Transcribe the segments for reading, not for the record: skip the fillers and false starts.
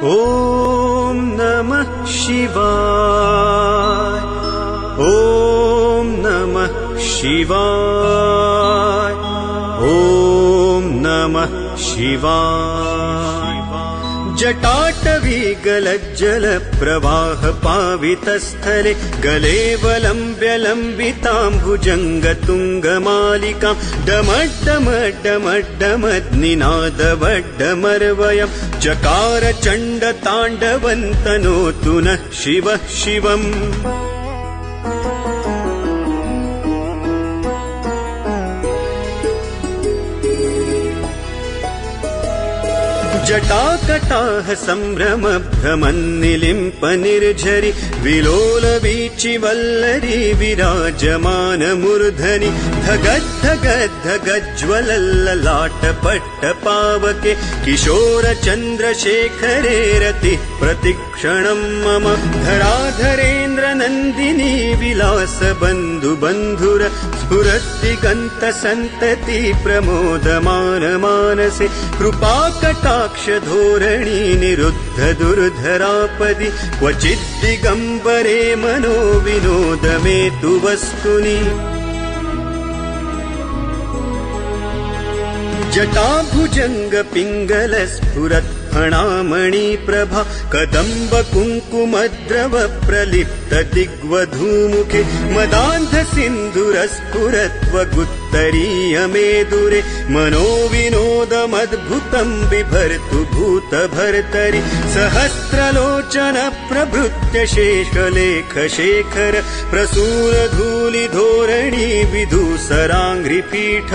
ॐ नमः शिवाय। ॐ नमः शिवाय। ॐ नमः शिवाय। जटाटवी गलज्जल प्रवाह पावितस्थले गलेवलम्ब्य लम्बितां भुजङ्गतुङ्गमालिकां डमड्डमड्डमड्डमद्निनादवड्डमर्वयं चकार चण्डताण्डवन्तनोतु नः शिवः शिवम्। जटाकटाह सम्भ्रम भ्रमन्निलिम्प निर्झरि विलोल वीचि वल्लरी विराजमान मूर्धनि धगद्धगद्धगज्ज्वलल्ललाट पावके किशोर चन्द्रशेखरे रति प्रतिक्षणं मम धराधरेन्द्र नन्दिनी विलास बन्धु बन्धुर स्फुरद्दिगन्त सन्तति प्रमोदमान मानसे कृपाकटाक्ष धोरणी निरुद्ध दुर्धरापदि क्वचित् दिगम्बरे मनो विनोद मे तु वस्तुनि। जटाभुजङ्ग पिङ्गल स्फुरत् फणामणि प्रभा कदम्ब कुङ्कुमद्रव प्रलिप्त दिग्वधूमुखे मदान्ध सिन्धुरस्फुरत्वगुत्तरीय मेदुरे मनो विनोदमद्भुतं बिभर्तु भूत भर्तरि सहस्रलोचन प्रभृत्य शेषलेख शेखर प्रसूर धूलि धोरणी विधूसराङ्घ्रिपीठ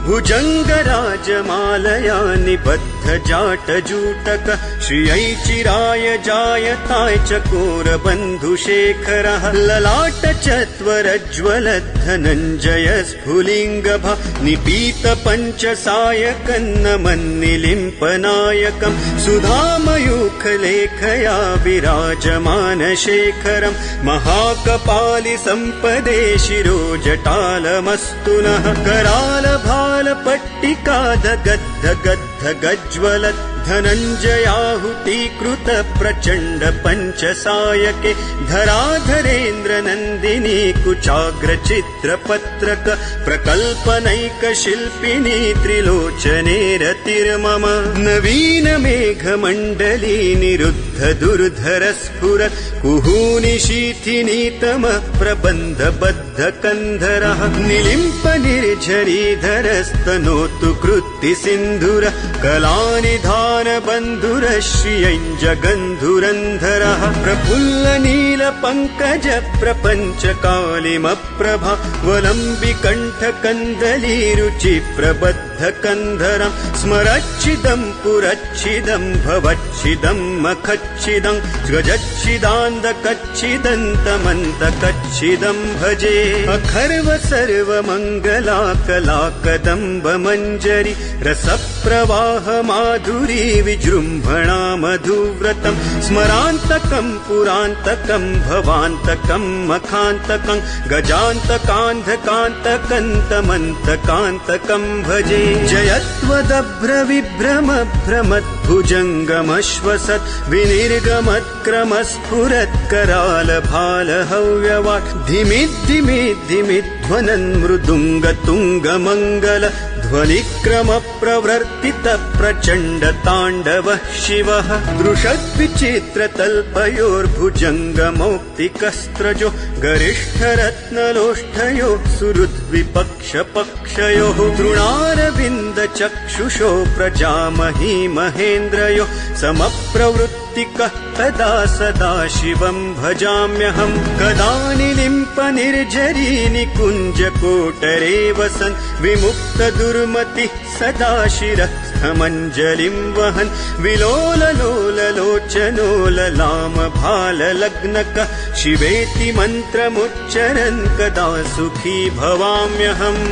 भुजङ्गराजमालया निबद्ध जाटजूटक श्रियै चिराय जायताय चकोर बन्धुशेखरः ललाट चत्वरज्ज्वल धनञ्जय स्फुलिङ्गभा निपीत पञ्चसायकन्नमन्निलिम्पनायकं सुधामयूखलेखया विराजमान शेखरं महाकपालि सम्पदे शिरो जटालमस्तु नः कराल भाल पट्टिका धगद्ध गद्ध गज्ज्वलत् धनञ्जयाहुतीकृत प्रचण्ड पञ्चसायके धराधरेन्द्र नन्दिनी कुचाग्र चित्रपत्रक प्रकल्पनैक शिल्पिनी त्रिलोचने रतिर्मम नवीन मेघमण्डली निरुद्ध दुर्धर स्फुरत् कुहूनि शीथिनीतम प्रबन्ध बद्ध कन्धरः निलिम्प निर्झरीधरस्तनोतु कृत्ति सिन्धुर कलानिधान बन्धुर श्रियञ्जगन्धुरन्धरः प्रफुल्ल नील पङ्कज प्रपञ्च कालिमप्रभा वलम्बिकण्ठ कन्दली रुचि प्रबद्ध कन्धरं स्मरच्छिदं पुरच्छिदं भवच्छिदं मखच्छिदं गजच्छिदान्दकच्छिदन्तमन्तकच्छिदं भजे अखर्व सर्वमङ्गला कला कदम्ब मञ्जरी रसप्रवाह माधुरी विजृम्भणा मधुव्रतं स्मरान्तकं पुरान्तकं भवान्तकं मखान्तकं गजान्तकान्धकान्तकन्तमन्तकान्तकं भजे जयत्वदभ्र विभ्रम भ्रमद्भुजङ्गमश्वसत् विनिर्गमत्क्रमस्फुरत् कराल भाल हव्यवाट् धिमिद्धिमिद्धिमिध्वनन् मृदुङ्गतुङ्गमङ्गल ध्वनिक्रम प्रवर्तित प्रचण्ड ताण्डवः शिवः दृशद्विचित्रतल्पयोर्भुजङ्गमौक्तिकस्त्रजो गरिष्ठरत्नलोष्ठयो सुहृद्विपक्षपक्षयोः तृणारविन्द चक्षुषो प्रजामही महेन्द्रयो समप्रवृत्तिकः कदा सदा शिवं भजाम्यहं कदा निलिम्प निर्झरी निकुञ्जकोटरे वसन् विमुक्त दुर्मतिः सदा शिरस्थमञ्जलिं वहन् विलोललोललोचनो ललाम भाललग्नकः शिवेति मन्त्रमुच्चरन् कदा सुखी भवाम्यहम्।